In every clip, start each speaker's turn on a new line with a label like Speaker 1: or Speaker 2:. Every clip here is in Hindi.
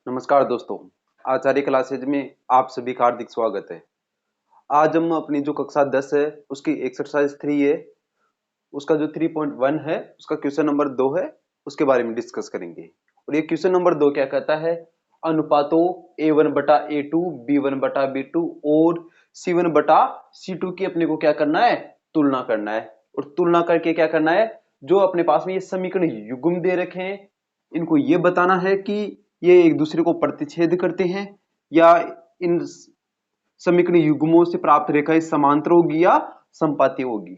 Speaker 1: नमस्कार दोस्तों। आचार्य क्लासेज में आप सभी का हार्दिक स्वागत है। आज हम अपनी जो कक्षा 10 है उसकी एक्सरसाइज 3 है, उसका जो 3.1 है उसका क्वेश्चन नंबर 2 है, उसके बारे में डिस्कस करेंगे। और ये क्वेश्चन नंबर 2 क्या कहता है, अनुपातों A1 बटा A2, B1 बटा B2 और C1 बटा C2 की अपने को क्या करना है, तुलना करना है। और तुलना करके क्या करना है, जो अपने पास में ये समीकरण युग्म दे रखे हैं इनको ये बताना है कि ये एक दूसरे को प्रतिच्छेद करते हैं या इन समीकरण युग्मों से प्राप्त रेखाएं समांतर होगी या संपाती होगी।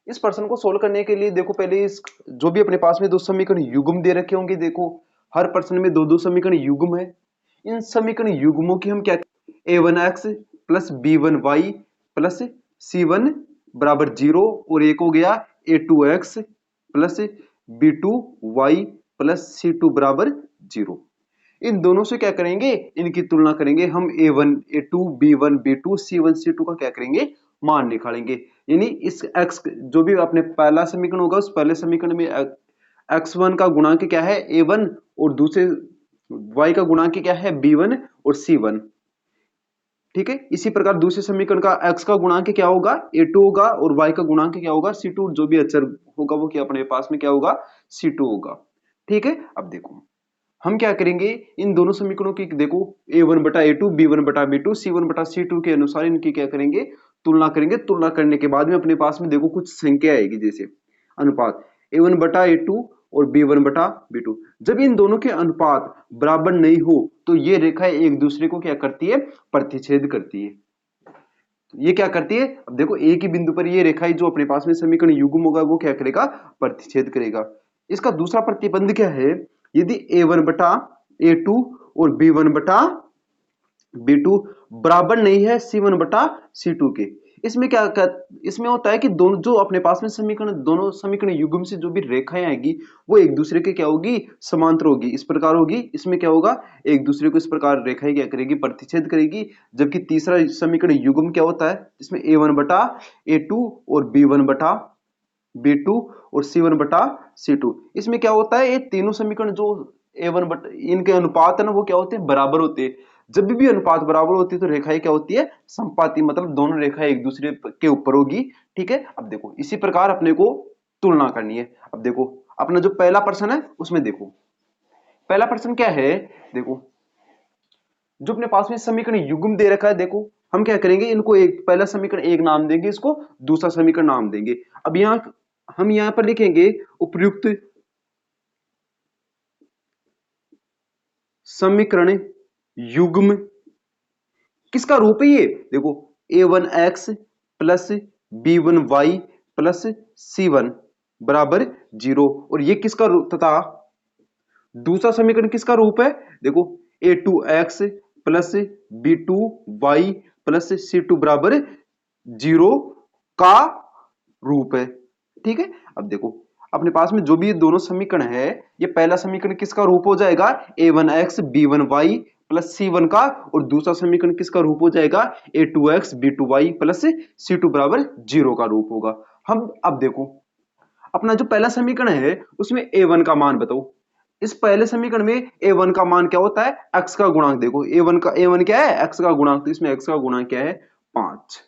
Speaker 1: इस प्रश्न को सोल्व करने के लिए देखो, पहले इस जो भी अपने पास में दो समीकरण युग्म दे रखे होंगे, देखो हर प्रश्न में दो दो समीकरण युग्म है। इन समीकरण युग्मों की हम क्या, a1x plus b1y plus c1 बराबर 0 और एक हो गया a2x plus b2y plus c2 बराबर 0। इन दोनों से क्या करेंगे, इनकी तुलना करेंगे हम a1 a2 b1 b2 c1 c2 का क्या करेंगे, मान निकालेंगे। यानी इस x जो भी अपने पहला समीकरण होगा उस पहले समीकरण में x1 का गुणांक क्या है a1 और दूसरे y का गुणांक क्या है b1 और c1। ठीक है, इसी प्रकार दूसरे समीकरण का x का गुणांक क्या होगा a2 होगा और y का गुणांक क्या होगा c2। जो भी अचर होगा वो क्या अपने पास में क्या होगा, c2 होगा। ठीक है, अब देखो हम क्या करेंगे, इन दोनों समीकरणों की देखो a1 बटा a2 b1 बटा b2 c1 बटा c2 के अनुसार इनकी क्या करेंगे, तुलना करेंगे। तुलना करने के बाद में अपने पास में देखो कुछ संख्या आएगी, जैसे अनुपात a1 बटा a2 और b1 बटा b2। जब इन दोनों के अनुपात बराबर नहीं हो तो ये रेखाएं एक दूसरे को क्या करती है, प्रतिच्छेद करती है। ये क्या करती है, अब देखो एक ही बिंदु पर ये रेखाएं जो अपने पास में समीकरण युग्म होगा वो क्या करेगा, प्रतिच्छेद करेगा। इसका दूसरा प्रतिबंध क्या है, यदि a1 बटा a2 और b1 बटा b2 बराबर नहीं है c1 बटा c2 के। इसमें क्या इसमें होता है कि दोनों जो अपने पास में समीकरण, दोनों समीकरण युग्म से जो भी रेखाएं आएगी वो एक दूसरे के क्या होगी, समांतर होगी। इस प्रकार होगी, इसमें क्या होगा, एक दूसरे को इस प्रकार रेखाएं क्या करेगी, प्रतिच्छेद करेगी। जबकि तीसरा समीकरण युग्म क्या होता है, इसमें a1 बटा a2 और b1 बटा b2 और c1 बटा c2। इसमें क्या होता है, ये तीनों समीकरण जो a1 बटा इनके अनुपात है ना वो क्या होते हैं, बराबर होते हैं। जब भी अनुपात बराबर होती है तो रेखाएं क्या होती है, संपाती, मतलब दोनों रेखाएं एक दूसरे के ऊपर होगी। ठीक है, अब देखो इसी प्रकार अपने को तुलना करनी है। अब देखो अपना जो पहला प्रश्न है उसमें देखो, पहला प्रश्न क्या है, देखो जो अपने पास में समीकरण युग्म दे रखा है, देखो हम क्या करेंगे, इनको एक पहला समीकरण एक नाम देंगे, इसको दूसरा समीकरण नाम देंगे। अब यहां हम यहां पर लिखेंगे उपयुक्त समीकरण युग्म किसका रूप है, ये देखो a1x plus b1y plus c1 बराबर 0। और ये किसका रूप, तथा दूसरा समीकरण किसका रूप है, देखो a2x plus b2y plus c2 बराबर 0 का रूप है। ठीक है, अब देखो अपने पास में जो भी ये दोनों समीकरण है, ये पहला समीकरण किसका रूप हो जाएगा, a1x b1y प्लस c1 का, और दूसरा समीकरण किसका रूप हो जाएगा, a2x b2y प्लस c2 बराबर 0 का रूप होगा। हम अब देखो अपना जो पहला समीकरण है उसमें a1 का मान बताओ। इस पहले समीकरण में a1 का मान क्या होता है, x का गुणांक। देखो a1 क्या है, x का गुणांक, तो इसमें x का गुणांक क्या है, 5।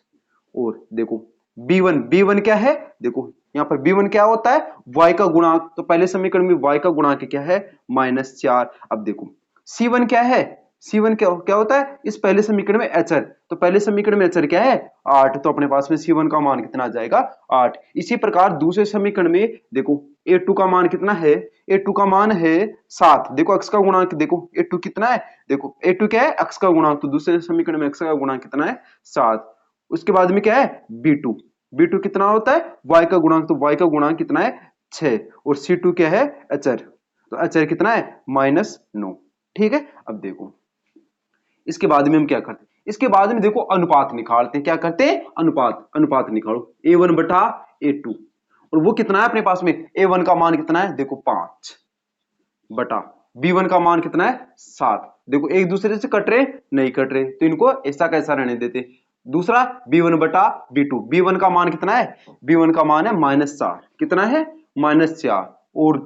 Speaker 1: और देखो b1 क्या है, देखो यहां पर b1 क्या होता है, y का गुणांक। तो पहले समीकरण में y का गुणांक क्या है, -4। अब देखो c1 क्या है, c1 क्या होता है, इस पहले समीकरण में अचर। तो पहले समीकरण में अचर क्या है, 8। तो अपने पास में c1 का मान कितना आ जाएगा, 8। इसी प्रकार दूसरे समीकरण में देखो a2 का मान कितना है, a2 का मान है 7। देखो x का गुणांक, देखो a2 कितना है, देखो a2 क्या है, x का गुणांक। तो दूसरे समीकरण में x का गुणांक कितना है, 7। उसके बाद में क्या है b2 कितना होता है, y का गुणांक। तो y का गुणांक कितना है, 6। और c2 क्या है, अचर। तो अचर कितना है, -9। ठीक है, अब देखो इसके बाद में हम क्या करते हैं, इसके बाद में देखो अनुपात निकालते हैं। क्या करते हैं, अनुपात निकालो a1 बटा a2। और वो कितना है अपने पास में, a1 का मान कितना है, देखो 5 बटा b1 का मान कितना है, 7। देखो एक दूसरे से कट रहे, नहीं कट रहे, तो इनको ऐसा कैसा रहने देते। दूसरा b1 बटा b2, b1 का मान कितना है, b1 का मान है -4। कितना है, -4। और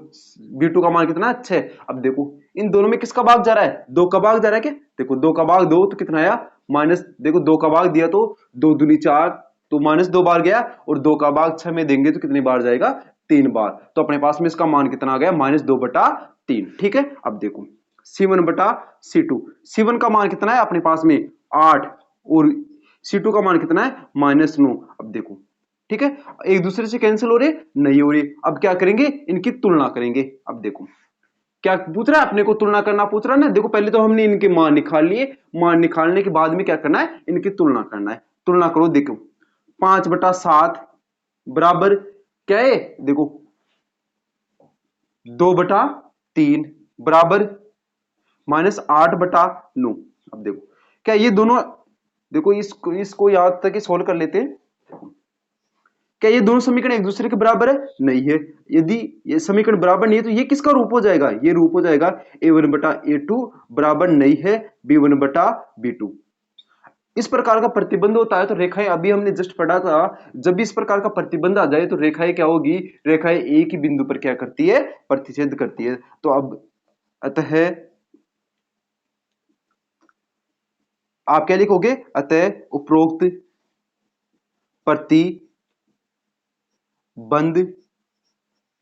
Speaker 1: B2 का मान कितना है 6। अब देखो इन दोनों में किसका भाग जा रहा है, 2 का भाग जा रहा है क्या, देखो 2 का भाग 2 तो कितना आया माइनस, देखो 2 का भाग दिया तो 2 दूनी 4 तो -2 बार गया, और 2 का भाग 6 में देंगे तो कितनी बार जाएगा 3 बार। तो अपने पास में इसका मान कितना आ गया -2/3। ठीक है, अब देखो C1/C2, C1 का मान कितना है अपने पास में 8 और C2 का मान कितना है -9। अब देखो ठीक है, एक दूसरे से कैंसिल हो रहे नहीं हो रही। अब क्या करेंगे, इनकी तुलना करेंगे। अब देखो क्या पूछ रहा है अपने को, तुलना करना पूछ रहा है ना। देखो पहले तो हमने इनके मान निकाल लिए, मान निकालने के बाद में क्या करना है, इनकी तुलना करना है। तुलना करो, देखो 5/7 बराबर क्या है, देखो 2/3 बराबर -8/9। अब देखो क्या ये दोनों, देखो इसको यहां तक सोल्व कर लेते हैं। क्या ये दोनों समीकरण एक दूसरे के बराबर है, नहीं है। यदि ये समीकरण बराबर नहीं है तो ये किसका रूप हो जाएगा, ये रूप हो जाएगा a1/a2 बराबर नहीं है b1/b2। इस प्रकार का प्रतिबंध होता है तो रेखाएं, अभी हमने जस्ट पढ़ा था, जब भी इस प्रकार का प्रतिबंध आ जाए तो रेखाएं क्या होगी, रेखाएं एक ही बिंदु पर क्या करती है, प्रतिच्छेद करती है। तो अब अतः आप क्या लिखोगे, अतः उपरोक्त प्रतिबंध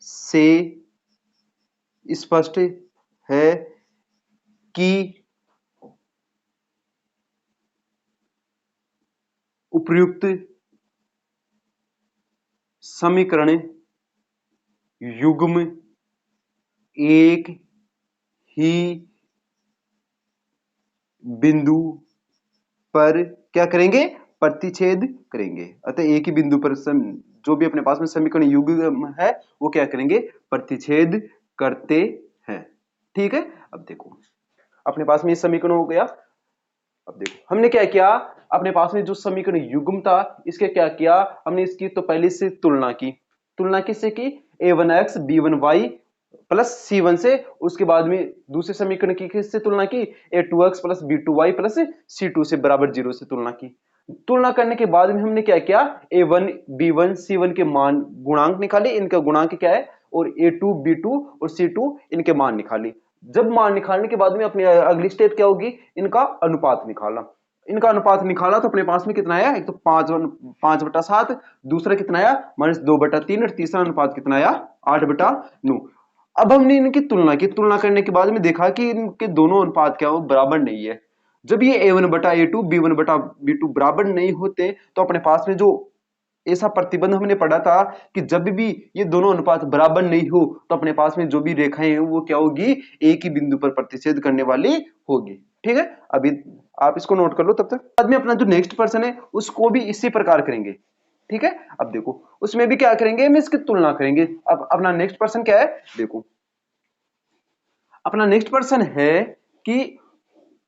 Speaker 1: से स्पष्ट है कि उपर्युक्त समीकरण युग्म एक ही बिंदु पर क्या करेंगे, प्रतिच्छेद करेंगे। अतः एक ही बिंदु पर जो भी अपने पास में समीकरण युग्म है वो क्या करेंगे, प्रतिच्छेद करते हैं। ठीक है, अब देखो अपने पास में ये समीकरण हो गया। अब देखो हमने क्या किया, अपने पास में जो समीकरण युग्म था इसके क्या किया हमने, इसकी तो पहले से तुलना की। तुलना किससे की, a1x b1y प्लस c1 से। उसके बाद में दूसरे समीकरण की किससे तुलना की, a2x plus b2y plus c2 से बराबर 0 से तुलना की। तुलना करने के बाद में हमने क्या किया, a1 b1 c1 के मान गुणांक निकाले, इनका गुणांक क्या है, और a2 b2 और c2 इनके मान निकाले। जब मान निकालने के बाद में अपनी अगली स्टेप क्या होगी, इनका अनुपात निकालना। इनका अनुपात निकाला तो अपने पास में कितना आया, एक तो 5/7, दूसरा कितना आया -2/3, और तीसरा अनुपात कितना आया 8/9। अब हमने इनकी तुलना की, तुलना करने के बाद में देखा कि इनके दोनों अनुपात क्या हो, बराबर नहीं है। जब ये a1/a2 b1/b2 बराबर नहीं होते तो अपने पास में जो ऐसा प्रतिबंध हमने पढ़ा था कि जब भी ये दोनों अनुपात बराबर नहीं हो तो अपने पास में जो भी रेखाएं हैं वो क्या होगी, एक ही बिंदु पर प्रतिच्छेद करने वाली होगी। ठीक है, अभी आप इसको नोट कर लो। तब तक बाद में अपना जो नेक्स्ट पर्सन है उसको भी इसी प्रकार करेंगे। ठीक है, अब देखो उसमें भी क्या करेंगे, हम इसकी तुलना करेंगे। अब अपना नेक्स्ट पर्सन क्या है, देखो अपना नेक्स्ट पर्सन है कि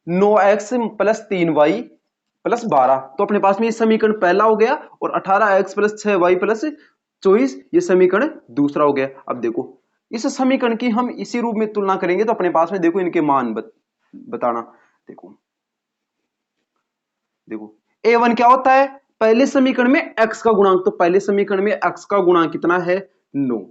Speaker 1: 9x प्लस 3y प्लस 12। तो अपने पास में ये समीकरण पहला हो गया, और 18x प्लस 6y प्लस 24 ये समीकरण दूसरा हो गया। अब देखो इस समीकरण की हम इसी रूप में तुलना करेंगे तो अपने पास में देखो इनके मान बताना। देखो देखो a1 क्या होता है, पहले समीकरण में x का गुणांक, तो पहले समीकरण में x का गुणांक कितना है 9।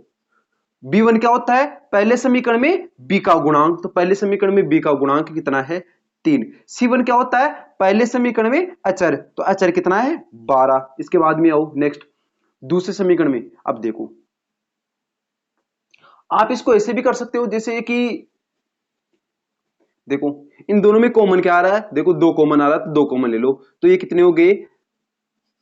Speaker 1: b1 क्या होता है, पहले समीकरण में b का गुणांक, तो पहले समीकरण में b का गुणांक कितना है 3। c1 क्या होता है, पहले समीकरण में अचर, तो अचर कितना है 12। इसके बाद में आओ नेक्स्ट दूसरे समीकरण में। अब देखो आप इसको ऐसे भी कर सकते हो जैसे कि देखो इन दोनों में कॉमन क्या आ रहा है, देखो 2 कॉमन आ रहा है तो 2 कॉमन ले लो, तो ये कितने हो गए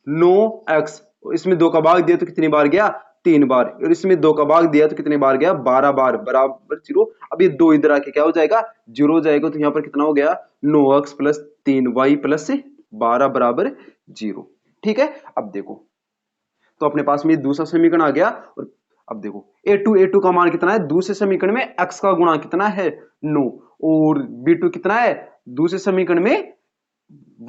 Speaker 1: 9x, इसमें 2 का भाग दिया तो कितनी बार गया 3 बार, और इसमें 2 का भाग दिया तो कितने बार गया 12 बार, बराबर 0। अब ये 2 इधर आके क्या हो जाएगा 0 हो जाएगा, तो यहां पर कितना हो गया 9x प्लस 3y प्लस 12 बराबर 0। ठीक है, अब देखो तो अपने पास में दूसरा समीकरण आ गया। और अब देखो a2 का मान कितना है, दूसरे समीकरण में x का गुणा कितना है 9, और b2 कितना है दूसरे समीकरण में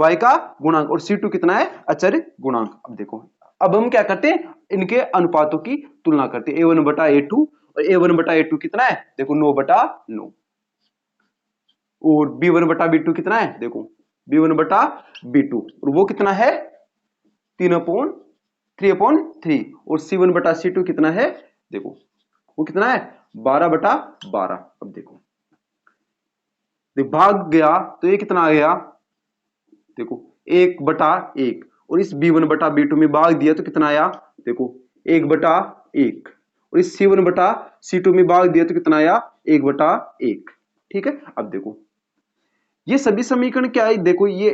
Speaker 1: y का गुणांक, और c2 कितना है अचर गुणांक। अब देखो अब हम क्या करते हैं, इनके अनुपातों की तुलना करते हैं, a1/a2, और a1/a2 कितना है देखो 9/9, और b1/b2 कितना है देखो b1/b2, और वो कितना है 3/3, और c1/c2 कितना है देखो वो कितना है 12/12। अब देखो भाग गया तो ये कितना आ गया, देखो 1/1, और इस B1/B2 में भाग दिया तो कितना आया, देखो 1/1, और इस C1/C2 में भाग दिया तो कितना आया, 1/1। ठीक है, अब देखो ये सभी समीकरण क्या है, देखो ये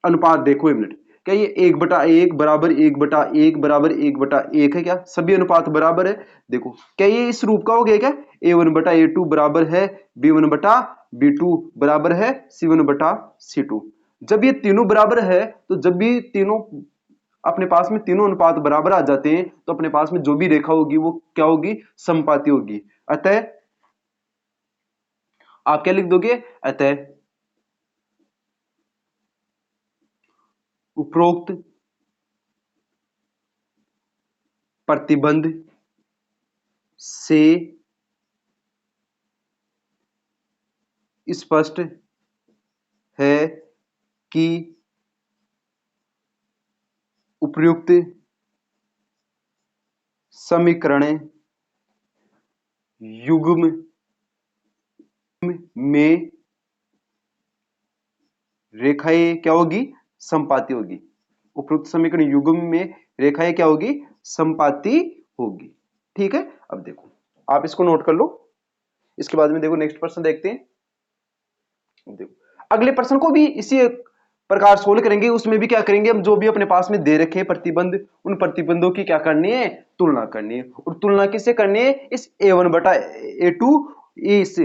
Speaker 1: अनुपात देखो एक मिनट, क्या ये 1/1 बराबर 1/1 बराबर 1/1 है क्या, सभी अनुपात बराबर है। देखो क्या ये इस रूप का हो गया क्या, A1/A2 बराबर है B1/B2 बराबर है C1/C2। जब ये तीनों बराबर है तो जब भी तीनों अपने पास में तीनों अनुपात बराबर आ जाते हैं तो अपने पास में जो भी रेखा होगी वो क्या होगी, समपाती होगी। अतः आप क्या लिख दोगे, अतः उपरोक्त प्रतिबंध से स्पष्ट है कि उपर्युक्त समीकरण युग्म में रेखाएं क्या होगी, समपाती होगी। उपरोक्त समीकरण युग्म में रेखाएं क्या होगी, समपाती होगी। ठीक है, अब देखो आप इसको नोट कर लो, इसके बाद में देखो नेक्स्ट प्रश्न देखते हैं। देखो अगले प्रश्न को भी इसी प्रकार सोल्व करेंगे, उसमें भी क्या करेंगे हम, जो भी अपने पास में दे रखे प्रतिबंध, उन प्रतिबंधों की क्या करनी है, तुलना करनी है। और तुलना किससे करनी है, इस A1/A2 इस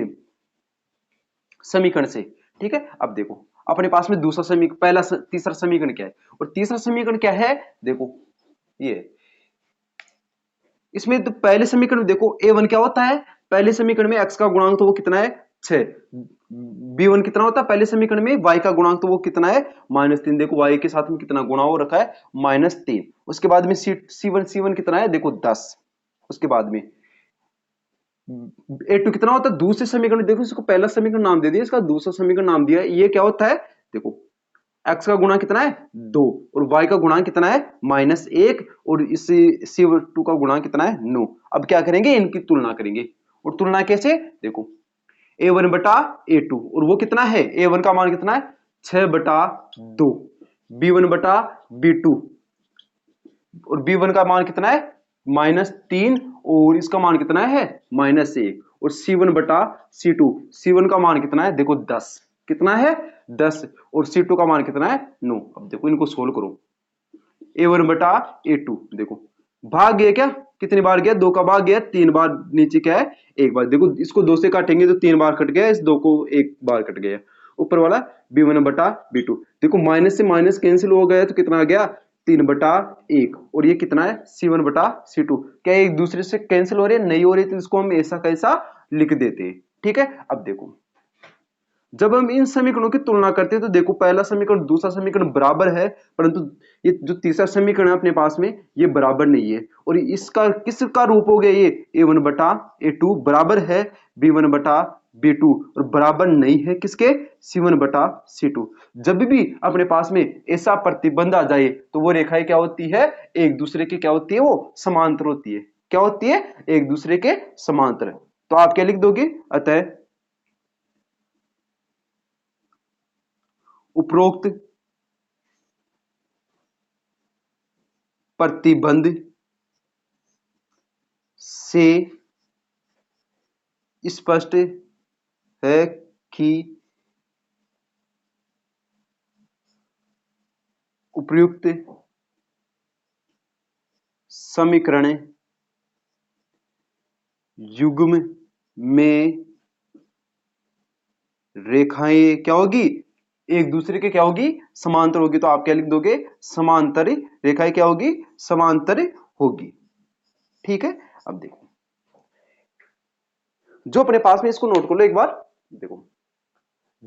Speaker 1: समीकरण से। ठीक है, अब देखो अपने पास में दूसरा समीकरण, तीसरा समीकरण क्या है, और तीसरा समीकरण क्या है, देखो ये इसमें तो पहले समीकरण देखो A1 क्या होता है, पहले समीकरण में x का गुणांक तो वो कितना है 6, B1 कितना होता है पहले समीकरण में, y का गुणांक तो वो कितना है -3। देखो y के साथ में कितना गुणा हो रखा है -3। उसके बाद में C1 कितना है, देखो 10। उसके बाद में A2 कितना होता है, दूसरे समीकरण, देखो इसको पहला समीकरण नाम दे दिया, इसका दूसरा समीकरण नाम दिया, ये क्या होता है, देखो x का गुणा कितना है 2, और y का गुणा कितना है -1, और इस C2 का गुणा कितना है 9। अब क्या करेंगे, इनकी तुलना करेंगे। और तुलना कैसे, देखो A1/A2, और वो कितना है, A1 का मान कितना है 6/2, B1/B2, और B1 का मान कितना है -3, और इसका मान कितना है -1, और C1/C2, C1 का मान कितना है, देखो 10, कितना है 10, और C2 का मान कितना है 9। अब देखो इनको सोल्व करो, A1/A2 देखो भाग गया क्या, कितनी बार गया, 2 का भाग गया 3 बार, नीचे क्या है 1 बार। देखो इसको 2 से काटेंगे तो 3 बार कट गया, इस 2 को 1 बार कट गया। ऊपर वाला B1/B2, देखो माइनस से माइनस कैंसिल हो गया तो कितना आ गया 3/1, और ये कितना है C1/C2। क्या एक दूसरे से कैंसिल हो रहे हैं, नहीं हो रहे, तो इसको हम ऐसा कैसा लिख देते हैं। ठीक है, अब देखो जब हम इन समीकरणों की तुलना करते हैं तो देखो पहला समीकरण दूसरा समीकरण बराबर है, परंतु ये जो तीसरा समीकरण है अपने पास में ये बराबर नहीं है, और इसका किसका रूप हो गया, ये A1/A2 बराबर है B1/B2, और बराबर नहीं है किसके, C1/C2। जब भी अपने पास में ऐसा प्रतिबंध आ जाए तो वो रेखाएं क्या होती है, एक दूसरे के क्या होती है, वो समांतर होती है। क्या होती है, एक दूसरे के समांतर। तो आप क्या लिख दोगे, अतः उपरोक्त प्रतिबंध से स्पष्ट है कि उपर्युक्त समीकरण युग्म में रेखाएं क्या होगी, एक दूसरे के क्या होगी, समांतर होगी। तो आप क्या लिख दोगे, समांतर रेखाएं क्या होगी, समांतर होगी। ठीक है, अब देखो जो अपने पास में, इसको नोट कर लो एक बार। देखो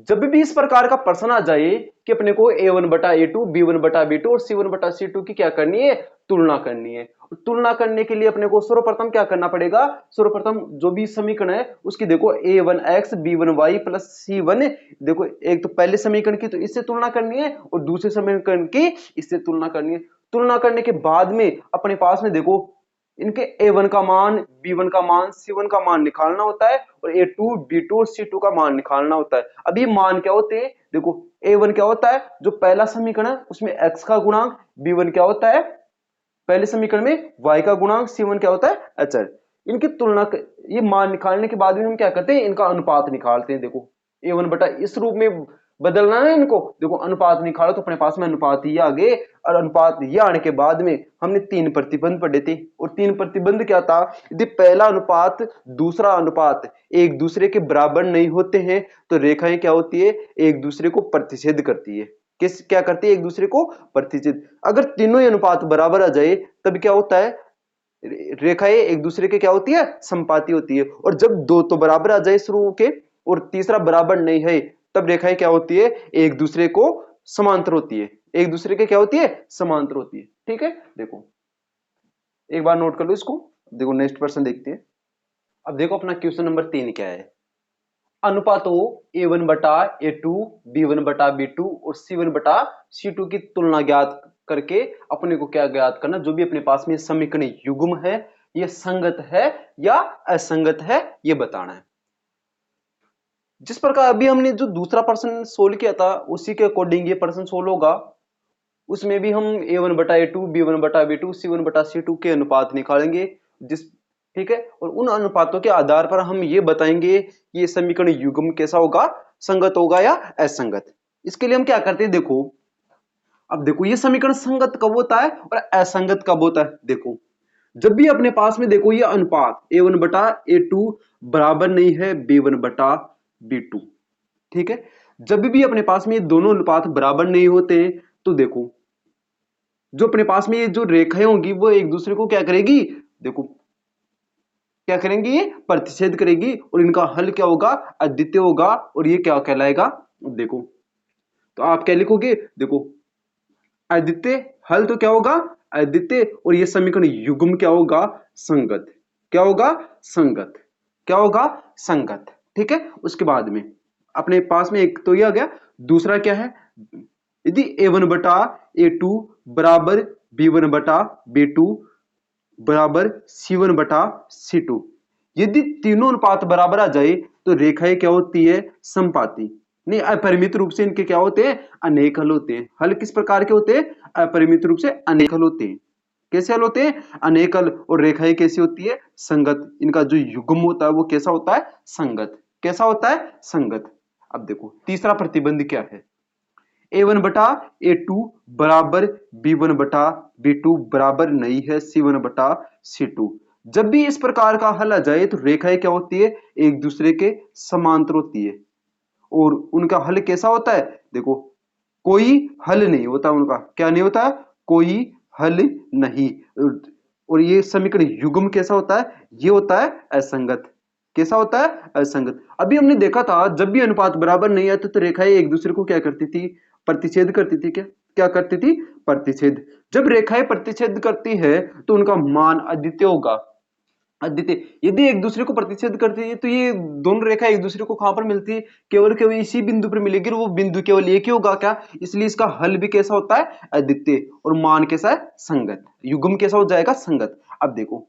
Speaker 1: जब भी इस प्रकार का प्रश्न आ जाए कि अपने को A1/A2, B1/B2 और C1/C2 की क्या करनी है, तुलना करनी है। तुलना करने के लिए अपने को सर्वप्रथम क्या करना पड़ेगा, सर्वप्रथम जो भी समीकरण है उसकी देखो A1x B1y प्लस C1, देखो एक तो पहले समीकरण की तो इससे तुलना करनी है, और दूसरे समीकरण की इससे तुलना करनी है। तुलना करने के बाद में अपने पास में देखो इनके A1 का मान, B1 का मान, C1 का मान निकालना होता है और A2, B2 और C2 का मान निकालना होता है। अब ये मान क्या होते हैं? देखो A1 क्या होता है, जो पहला समीकरण है उसमें x का गुणांक, B1 क्या होता है पहले समीकरण में y का गुणांक, C1 क्या होता है अचर। इनकी तुलना ये मान निकालने के बाद में हम क्या करते हैं, इनका अनुपात निकालते हैं। देखो A1 बटा इस रूप में बदलना है इनको। देखो अनुपात निकालो तो अपने पास में अनुपात ये आ गए, और अनुपात ये आने के बाद में हमने तीन प्रतिबंध पढ़े थे, और तीन प्रतिबंध क्या था, यदि पहला अनुपात दूसरा अनुपात एक दूसरे के बराबर नहीं होते हैं तो रेखाएं क्या होती है, एक दूसरे को प्रतिच्छेद करती है। किस क्या करती है, एक दूसरे को प्रतिच्छेद। अगर तीनों ही अनुपात बराबर आ जाए तब क्या होता है, रेखाएं एक दूसरे के क्या होती है, समपाती होती है। और जब दो तो बराबर आ जाए शुरू के और तीसरा बराबर नहीं है तब रेखाएं क्या होती है, एक दूसरे को समांतर होती है, एक दूसरे के क्या होती है, समांतर होती है। ठीक है, देखो एक बार नोट कर लो इसको। देखो नेक्स्ट क्वेश्चन देखते हैं। अब देखो अपना क्वेश्चन नंबर 3 क्या है। अनुपातों A1 बटा A2, B1 बटा B2 और C1 बटा C2 की तुलना ज्ञात करके अपने को क्या ज्ञात करना, जो भी अपने पास में समीकरण युग्म है ये संगत है या असंगत है ये बताना है। जिस प्रकार अभी हमने जो दूसरा प्रश्न सोल्व किया था उसी के अकॉर्डिंग ये प्रश्न सोल्व होगा। उसमें भी हम A1 बटा A2, B1 बटा B2, C1 बटा C2 के अनुपात निकालेंगे। जिस ठीक है, और उन अनुपातों के आधार पर हम ये बताएंगे कि ये समीकरण युग्म कैसा होगा, संगत होगा या असंगत। इसके लिए हम क्या करते हैं, देखो अब देखो ये समीकरण संगत कब होता है और असंगत कब होता है। देखो जब भी अपने पास में देखो ये अनुपात A1 बटा A2 बराबर नहीं है B1 बटा B2, ठीक है, जब भी अपने पास में ये दोनों अनुपात बराबर नहीं होते तो देखो जो अपने पास में ये जो रेखाएं होंगी वो एक दूसरे को क्या करेगी, देखो क्या करेंगी, ये प्रतिच्छेद करेगी और इनका हल क्या होगा, अद्वितीय होगा। और ये क्या कहलाएगा, देखो तो आप क्या लिखोगे, देखो अद्वितीय, हल तो क्या होगा अद्वितीय, और ये समीकरण युग्म क्या होगा, संगत। क्या होगा, संगत। क्या होगा, संगत। ठीक है, उसके बाद में अपने पास में एक तो ये आ गया। दूसरा क्या है, यदि A1 बटा A2 बराबर B1 बटा B2 बराबर C1 बटा C2, यदि तीनों अनुपात बराबर आ जाए तो रेखाएं क्या होती है, समपाती। नहीं, अपरिमित रूप से इनके क्या होते हैं, अनेक हल होते हैं। हल किस प्रकार के होते हैं, अपरिमित रूप से अनेक हल होते हैं। कैसे हल होते हैं, अनेक हल। और रेखाएं कैसी होती है, संगत। इनका जो युग्म होता है वो कैसा होता है, संगत। कैसा होता है, संगत। अब देखो तीसरा प्रतिबंध क्या है, A1 बटा A2 बराबर B1 बटा B2 बराबर नहीं है C1 बटा C2। जब भी इस प्रकार का हल आ जाए तो रेखाएं क्या होती है, एक दूसरे के समांतर होती है। और उनका हल कैसा होता है, देखो कोई हल नहीं होता उनका। क्या नहीं होता, कोई हल नहीं। और ये समीकरण युग्म कैसा होता है, ये होता है असंगत। कैसा होता है, असंगत। अभी हमने देखा था जब भी अनुपात बराबर नहीं आते तो रेखाएं एक दूसरे को क्या करती थी, प्रतिच्छेद करती थी। क्या क्या करती थी, प्रतिच्छेद। जब रेखाएं प्रतिच्छेद करती है तो उनका मान अद्वितीय होगा। अद्वितीय, यदि एक दूसरे को प्रतिच्छेद करती है तो ये दोनों रेखा एक दूसरे को कहां पर मिलती है, केवल केवल इसी बिंदु पर मिलेगी, और वो बिंदु केवल एक ही होगा क्या, इसलिए इसका हल भी कैसा होता है, अद्वितीय। और मान कैसा है, संगत। युग्म कैसा हो जाएगा, संगत। अब देखो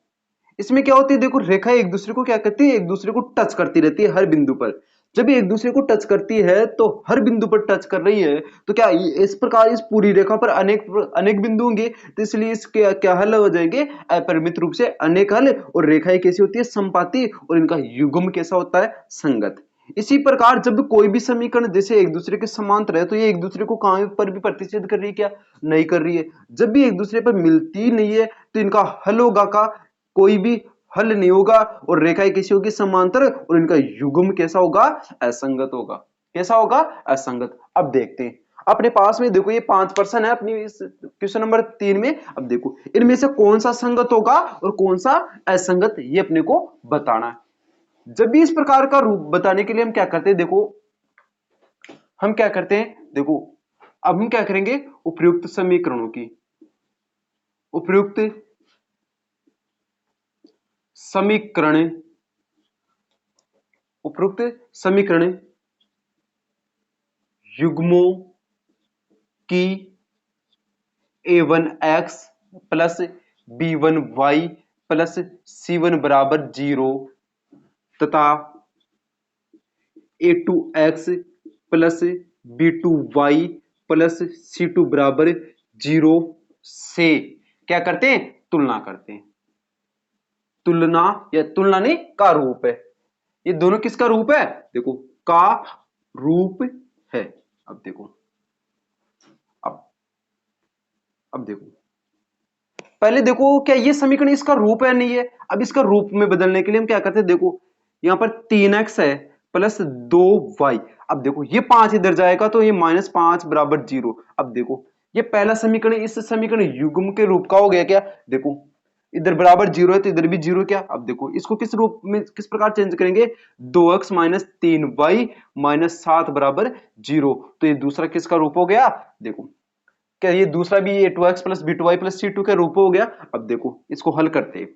Speaker 1: इसमें क्या होती है, देखो रेखा एक दूसरे को क्या करती है, एक दूसरे को टच करती रहती है हर बिंदु पर। जब ये एक दूसरे को टच करती है तो हर बिंदु पर टच कर रही है तो क्या इस प्रकार इस पूरी रेखा पर अनेक अनेक बिंदु होंगे, तो इसलिए इसके क्या हल हो जाएंगे, अपरिमित रूप से अनेक हल। और रेखाएं कैसी होती है, समपाती, और इनका युग्म कैसा होता है, संगत। इसी प्रकार जब कोई भी समीकरण जैसे एक दूसरे के समांतर है तो ये एक दूसरे को कहां पर भी प्रतिच्छेद कर रही है, क्या नहीं कर रही है। जब भी एक दूसरे पर मिलती नहीं है तो इनका हल होगा का, कोई भी हल नहीं होगा। और रेखाएं कैसी होगी, समांतर, और इनका युग्म कैसा होगा, असंगत होगा। कैसा होगा, असंगत। अब देखते हैं अपने पास में, देखो ये 5% है अपनी इस क्वेश्चन नंबर 3 में। अब देखो इनमें से कौन सा संगत होगा और कौन सा असंगत, ये अपने को बताना है। जब भी इस प्रकार का रूप बताने के लिए हम क्या करते हैं, देखो हम क्या करते हैं, देखो अब हम क्या करेंगे, उपयुक्त समीकरणों की, उपयुक्त समीकरण, उपयुक्त समीकरण युग्मों की A1x plus B1y plus C1 बराबर 0 तथा A2x plus B2y plus C2 बराबर 0 से क्या करते हैं, तुलना करते हैं। तुलना या तुलना नहीं का रूप है, ये दोनों किसका रूप है, देखो का रूप है। अब देखो, अब देखो पहले देखो क्या ये समीकरण इसका रूप है, नहीं है। अब इसका रूप में बदलने के लिए हम क्या करते हैं, देखो यहां पर 3x है प्लस 2y। अब देखो ये 5 इधर जाएगा तो ये -5 बराबर 0। अब देखो ये पहला समीकरण इस समीकरण युग्म के रूप का हो गया क्या, देखो इधर बराबर 0 है तो इधर भी 0 क्या। अब देखो इसको किस रूप में किस प्रकार चेंज करेंगे, 2x - 3y - 7 बराबर 0। तो ये दूसरा किसका रूप हो गया, देखो क्या ये दूसरा भी A2x plus B2y plus C2 का रूप हो गया। अब देखो इसको हल करते हैं,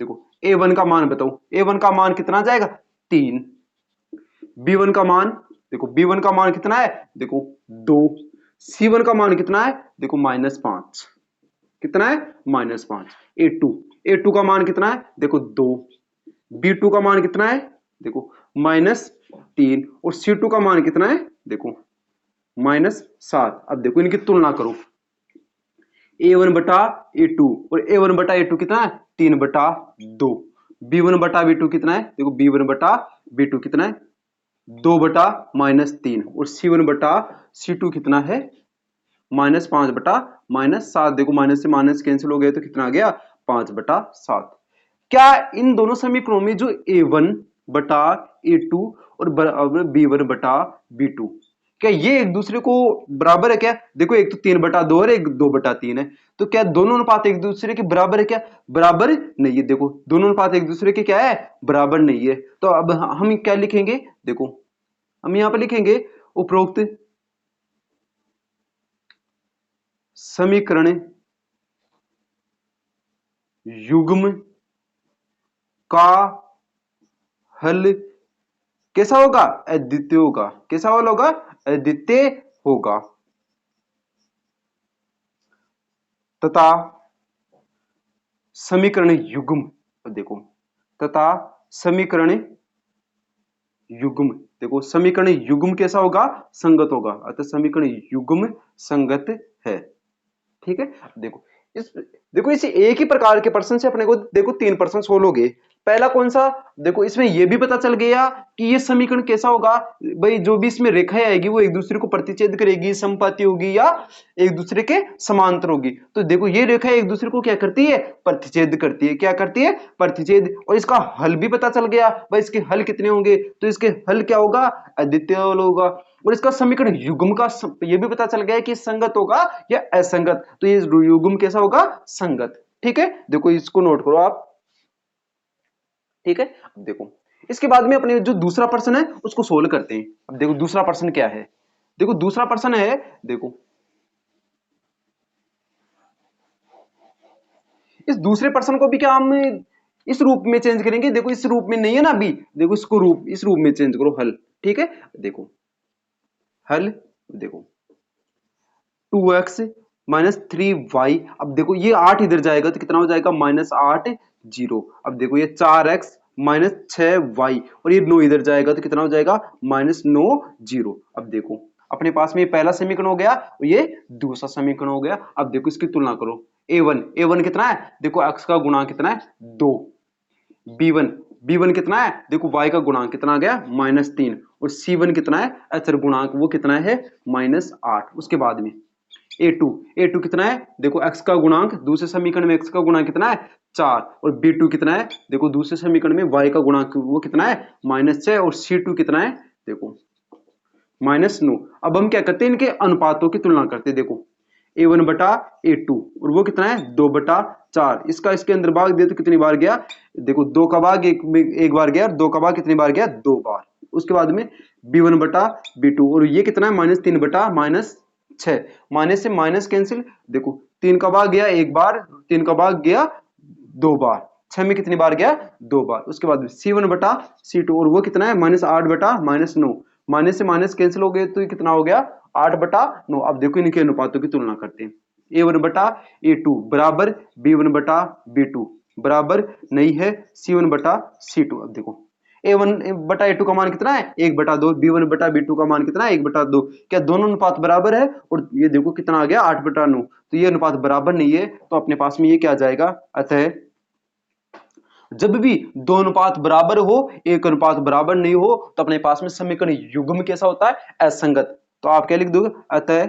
Speaker 1: देखो A1 का मान बताओ, A1 का मान कितना जाएगा 3, B1 का मान देखो B1 का मान कितना है, देखो 2, C1 का मान कितना है, देखो -5, कितना है -5, A2 का मान कितना है, देखो 2, B2 का मान कितना है, देखो -3 और C2 का मान कितना है, देखो -7। अब देखो इनकी तुलना करो, A1 बटा A2 और A1 बटा A2 कितना है 3/2, B1 बटा B2 कितना है, देखो B1 बटा B2 कितना है 2 बटा -3 और C1 बटा C2 कितना है -5 बटा -7। देखो माइनस से माइनस कैंसिल हो गए तो कितना आ गया 5/7। क्या इन दोनों समीकरणों में जो A1 बटा A2 और बराबर B1 बटा B2 क्या ये एक दूसरे को बराबर है क्या, देखो एक तो 3/2 और एक 2/3 है, तो क्या दोनों अनुपात एक दूसरे के बराबर है क्या, बराबर नहीं है। देखो दोनों अनुपात एक दूसरे के क्या है, बराबर नहीं है। तो अब हम क्या लिखेंगे, देखो हम यहां पर लिखेंगे उपरोक्त समीकरण युग्म का हल कैसा होगा, अद्वितीय होगा। कैसा हल होगा, अद्वितीय होगा तथा समीकरण युग्म देखो तथा समीकरण युग्म देखो समीकरण युग्म कैसा होगा, संगत होगा, अतः समीकरण युग्म संगत है। ठीक है, देखो इस एक ही प्रकार के प्रश्न से अपने को देखो 3 प्रश्न सोल्व हो गए। पहला कौन सा, देखो इसमें यह भी पता चल गया कि ये समीकरण कैसा होगा, भाई जो भी इसमें रेखाएं आएगी वो एक दूसरे को प्रतिच्छेद करेगी, समपाती होगी या एक दूसरे के समांतर होगी। तो देखो ये रेखा एक दूसरे को क्या करती है, प्रतिच्छेद करती है। क्या करती है, प्रतिच्छेद। और इसका हल भी पता चल गया, भाई इसके हल कितने होंगे, तो इसके हल क्या होगा, अद्वितीय हल होगा। और इसका समीकरण युग्म का ये भी पता चल गया कि संगत होगा या असंगत, तो ये युग्म कैसा होगा, संगत। ठीक है, देखो इसको नोट करो आप। ठीक है, अब देखो इसके बाद में अपने जो दूसरा प्रश्न है उसको सोल्व करते हैं। अब देखो दूसरा प्रश्न क्या है, देखो दूसरा प्रश्न है, देखो इस दूसरे प्रश्न को भी क्या हम इस रूप में चेंज करेंगे, देखो इस रूप में नहीं है ना अभी, देखो इसको रूप इस रूप में चेंज करो, हल। ठीक है, देखो हल, देखो 2x - 3y। अब देखो ये 8 इधर जाएगा तो कितना हो जाएगा -8 0। अब देखो ये 4x - 6y और ये 9 इधर जाएगा तो कितना हो जाएगा -9 0। अब देखो अपने पास में ये पहला समीकरण हो गया और ये दूसरा समीकरण हो गया। अब देखो इसकी तुलना करो, a1 कितना है, देखो x का गुणांक कितना है 2, b1 कितना है, देखो y का गुणांक कितना आ गया -3 और c1 कितना है, अचर गुणांक वो कितना है -8। उसके बाद में A2 कितना है, देखो x का गुणांक दूसरे समीकरण में x का गुणांक कितना है 4 और B2 कितना है, देखो दूसरे समीकरण में y का गुणांक वो कितना है -6 और C2 कितना है, देखो -9। अब हम क्या करते हैं, इनके अनुपातों की तुलना करते हैं। देखो A1 बटा A2 और वो कितना है 2/4। इसका इसके अंदर भाग दिया तो कितनी बार गया, देखो 2 का भाग एक बार गया, 2 का भाग कितनी बार गया 2 बार। उसके बाद में B1 बटा B2 और ये कितना है -3 बटा -6, माइनस से माइनस कैंसिल। देखो 3 का भाग गया एक बार, 3 का भाग गया 2 बार, 6 में कितनी बार गया 2 बार। उसके बाद C1 बटा C2 और वो कितना है -8 बटा -9, माइनस से माइनस कैंसिल हो गए तो ये कितना हो गया 8/9। अब देखो इनके अनुपातों की तुलना करते हैं, A1 बटा A2 बराबर B1 बटा B2, बराबर नहीं है C1 बटा C2। अब देखो A1 बटा A2 का मान कितना है 1/2, B1 बटा B2 का मान कितना है 1/2। क्या दोनों अनुपात बराबर है? और ये देखो कितना आ गया 8/9, तो ये अनुपात बराबर नहीं है, तो अपने पास में ये क्या आ जाएगा। अतः जब भी दो अनुपात बराबर हो, एक अनुपात बराबर नहीं हो, तो अपने पास में समीकरण युग्म कैसा होता है असंगत। तो आप क्या लिख दोगे, अतः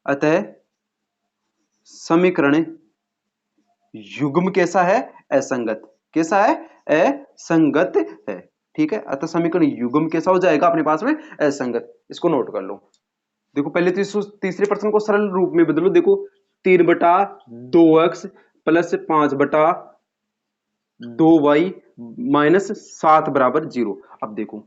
Speaker 1: अतः समीकरण युग्म कैसा है असंगत। कैसा है असंगत है। ठीक है, अतः समीकरण युग्म कैसा हो जाएगा अपने पास में असंगत। इसको नोट कर लो। देखो पहले तो इस तीसरे प्रश्न को सरल रूप में बदलो। देखो 3/2x प्लस 5/2y माइनस 7 बराबर 0। अब देखो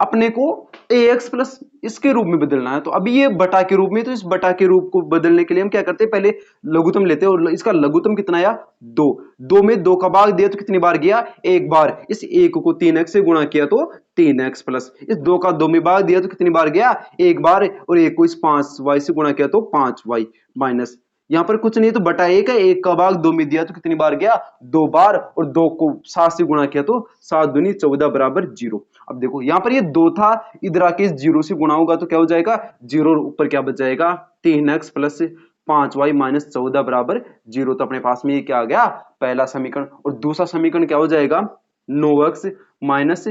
Speaker 1: अपने को ax प्लस इसके रूप में बदलना है, तो अभी ये बटा के रूप में, तो इस बटा के रूप को बदलने के लिए हम क्या करते हैं, पहले लघुत्तम लेते हैं। और इसका लघुत्तम कितना आया 2। 2 में 2 का भाग दिया तो कितनी बार गया एक बार। इस 1 को 3x से गुणा किया तो 3x प्लस इस 2 का 2 में भाग दिया तो कितनी बार गया एक बार। और 1 को इस 5y से गुणा किया तो 5y माइनस यहां पर कुछ नहीं तो बटा 1 है, 1 का भाग 2 में दिया तो कितनी बार गया 2 बार। और 2 को 7 से गुणा किया तो 7 दूनी 14 बराबर 0। अब देखो यहां पर ये 2 था, इधर आके इस 0 से गुणा होगा तो क्या हो जाएगा 0, ऊपर क्या बच जाएगा 3x प्लस 5y माइनस 14 बराबर 0। तो अपने पास में ये क्या आ गया पहला समीकरण। और दूसरा समीकरण क्या हो जाएगा 9x माइनस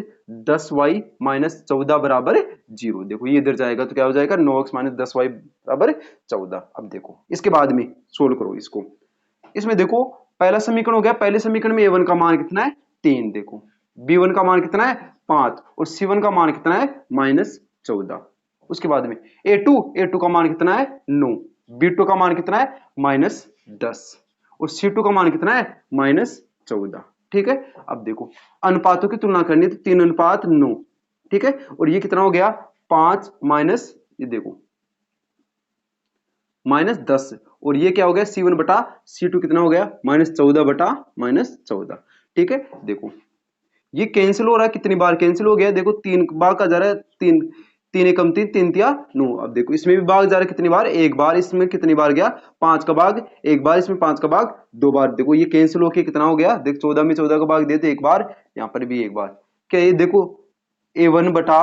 Speaker 1: 10y माइनस 14 बराबर 0। देखो ये इधर जाएगा तो क्या हो जाएगा 9x माइनस 10y बराबर 14। अब देखो इसके बाद में सोल्व करो इसको। इसमें देखो पहला समीकरण हो गया, पहले समीकरण में a1 का मान कितना है 3, देखो b1 का मान कितना है 5 और c1 का मान कितना है -14। उसके बाद में a2 का मान कितना है 9, b2 का मान कितना है -10 और c2 का मान कितना है -14। ठीक है, अब देखो अनुपातों की तुलना करनी है तो 3:9। ठीक है, और ये कितना हो गया 5 माइनस ये देखो -10 और ये क्या हो गया C1 बटा C2 कितना हो गया -14 बटा -14। ठीक है, देखो ये कैंसिल हो रहा है, कितनी बार कैंसिल हो गया देखो 3 बार का जा रहा है 3 3 एकम 3 3 तिया 9। अब देखो इसमें भी भाग जा रहा है कितनी बार एक बार, इसमें कितनी बार गया 5 का भाग एक बार, इसमें 5 का भाग 2 बार। देखो ये कैंसिल होके कितना हो गया देख 14 में 14 का भाग देते एक बार, यहाँ पर भी एक बार। क्या ये देखो A1 बटा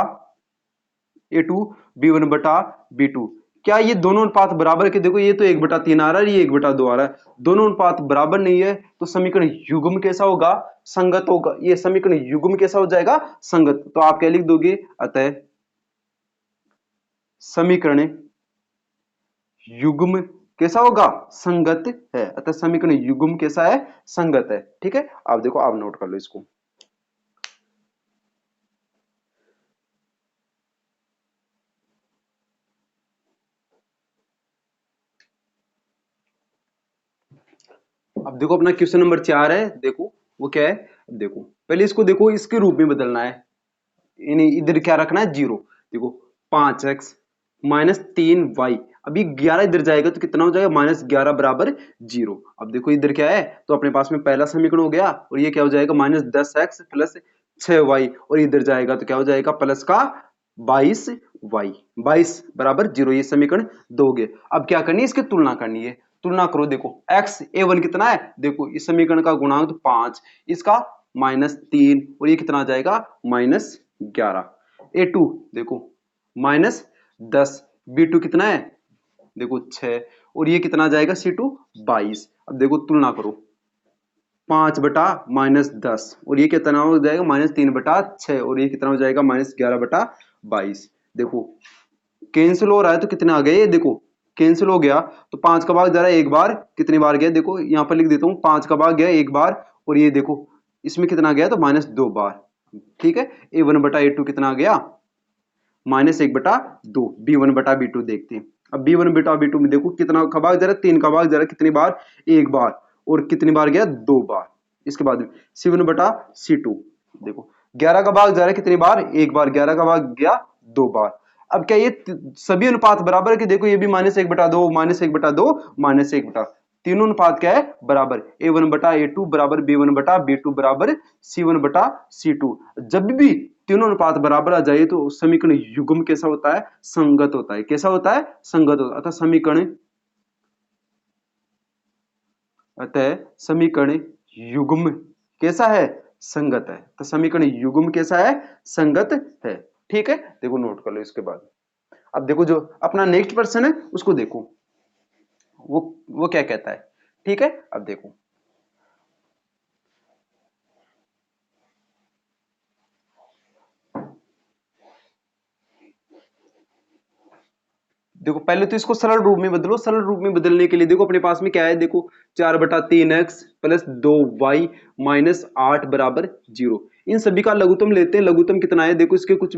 Speaker 1: A2 B1 बटा B2, क्या ये दोनों अनुपात बराबर के। देखो ये तो 1/3 आ रहा है, ये 1/2 आ रहा है, दोनों अनुपात बराबर नहीं है, तो समीकरण युग्म कैसा होगा संगत होगा। ये समीकरण युग्म कैसा हो जाएगा संगत। तो आप क्या लिख दोगे अतः समीकरण युग्म कैसा होगा संगत है। अतः समीकरण युग्म कैसा है संगत है। ठीक है, आप देखो आप नोट कर लो इसको। अब देखो अपना क्वेश्चन नंबर 4 है, देखो वो क्या है। अब देखो पहले इसको देखो इसके रूप में बदलना है, इधर क्या रखना है 0। देखो 5x माइनस 3y, अभी 11 इधर जाएगा तो कितना हो जाएगा -11 बराबर 0। अब देखो इधर क्या है तो अपने पास में पहला समीकरण हो गया, और ये क्या हो जाएगा -10x प्लस 6y, और इधर जाएगा तो क्या हो जाएगा प्लस का 22y 22 बराबर 0। ये समीकरण दोगे। अब क्या करनी है इसकी तुलना करनी है, तुलना करो। देखो x a1 कितना है, देखो इस समीकरण का गुणांक तो 5, इसका -3 और ये कितना आ जाएगा -11। a2 देखो -10, b2 कितना है देखो 6 और ये कितना आ जाएगा c2 22। अब देखो तुलना करो 5 बटा -10 और ये कितना हो जाएगा -3/6 और ये कितना हो जाएगा -11/22। देखो कैंसिल हो रहा है तो कितना आ गया ये देखो कैंसिल हो गया, तो 5 का भाग जा रहा है एक बार, कितनी बार गया देखो यहां पर लिख देता हूं 5 का भाग गया एक बार, और ये देखो इसमें कितना गया तो -2 बार। ठीक है, a1 बटा a2 कितना आ गया -1/2। b1 बटा b2 देखते हैं। अब b1 बटा b2 में देखो कितना का भाग जा रहा है 3 का भाग जा रहा है, कितनी बार एक बार, और कितनी बार गया 2 बार। इसके बाद में c1 बटा c2 देखो 11 का भाग जा रहा है कितनी बार एक बार, 11 का भाग गया 2 बार। अब क्या ये सभी अनुपात बराबर है कि देखो ये भी -1/2 -1/2 -1/, तीनों अनुपात क्या है बराबर, a1 बटा a2 बराबर b1 बटा b2 बराबर c1 बटा c2। जब भी तीनों अनुपात बराबर आ जाए तो समीकरण युग्म कैसा होता है संगत होता है। कैसा होता है संगत होता है। अतः समीकरण अतः समीकरण युग्म कैसा है, संगत है। तो समीकरण युग्म कैसा है, संगत है। ठीक है, देखो नोट कर लो इसके बाद। अब देखो जो अपना नेक्स्ट प्रश्न है उसको देखो, वो क्या कहता है। ठीक है, अब देखो देखो पहले तो इसको सरल रूप में बदलो। सरल रूप में बदलने के लिए देखो अपने पास में क्या है, देखो 4/3x प्लस 2y माइनस 8 बराबर 0। इन सभी का लघुत्तम लेते हैं। लघुत्तम कितना है, देखो इसके कुछ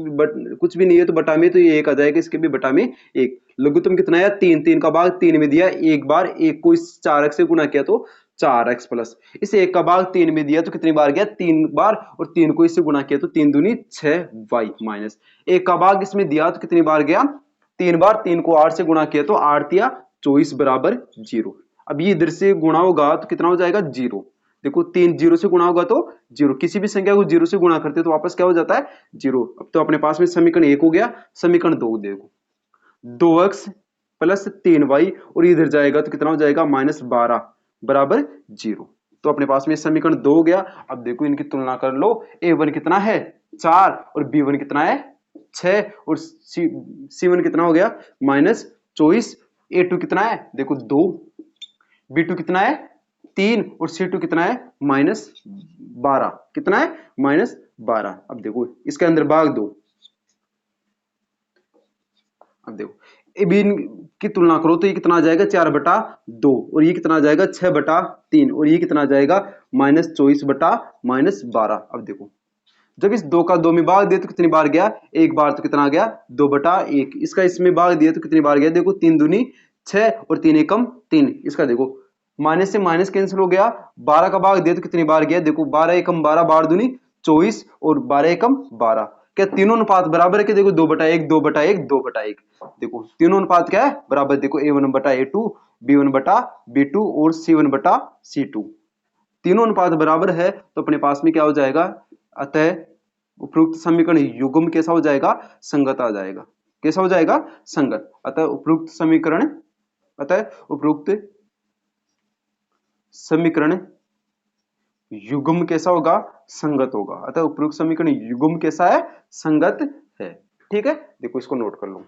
Speaker 1: भी नहीं है तो बटा में तो ये 1 आ जाएगा, इसके भी बटा में 1। लघुत्तम कितना है 3, 3 का भाग 3 में दिया, एक बार 1 को इस 4x से गुणा किया तो 4x प्लस इस 1 का भाग 3 में दिया तो कितनी बार गया, 3 बार, और 3 को इससे गुणा किया तो 3 दूनी 6y माइनस 1 का भाग इसमें दिया तो कितनी बार गया, 3 बार, 3 को 8 से गुणा किया तो 8 दिया 24 बराबर 0। अब ये इधर से गुणा होगा तो कितना हो जाएगा 0। देखो 3 0 से गुणा होगा तो 0, किसी भी संख्या को 0 से गुणा करते तो वापस क्या हो जाता है 0। अब तो अपने पास में समीकरण 1 हो गया। समीकरण 2 देखो 2x प्लस 3y और इधर जाएगा तो कितना हो जाएगा -12 बराबर 0। तो अपने पास में समीकरण 2 हो गया। अब देखो इनकी तुलना कर लो, a1 कितना है 4 और b1 कितना है 6 और c1 कितना हो गया -24। a2 कितना है देखो 2, b2 कितना है 3 और c2 कितना है -12। कितना है -12। अब देखो इसके अंदर भाग दो। अब देखो अब की तुलना करो तो ये कितना आ जाएगा 4/2 और ये कितना आ जाएगा 6/3 और ये कितना आ जाएगा -24/-12। अब देखो जब इस 2 का 2 में भाग दिया तो कितनी बार गया, एक बार, तो कितना आ गया 2/1। इसका इसमें भाग दिया तो कितनी बार गया, देखो 3 दूनी 6 और 3 एकम 3। इसका देखो माइनस से माइनस कैंसिल हो गया। 12 का भाग दिया तो कितनी बार गया, देखो 12 एकम 12, 12 दूनी 24 और 12 एकम 12। क्या तीनों अनुपात बराबर है कि देखो 2/1 2/1 2/1। देखो तीनों अनुपात क्या है बराबर, देखो a1/a2 b1/b2 और c1/c2 तीनों अनुपात बराबर है तो अपने पास में क्या हो जाएगा, अतः उपरोक्त समीकरण युग्म कैसा हो जाएगा, संगत आ जाएगा। कैसा हो जाएगा, संगत। अतः उपरोक्त समीकरण युग्म कैसा होगा, संगत होगा। अतः उपरोक्त समीकरण युग्म कैसा है, संगत है। ठीक है, देखो इसको नोट कर लो।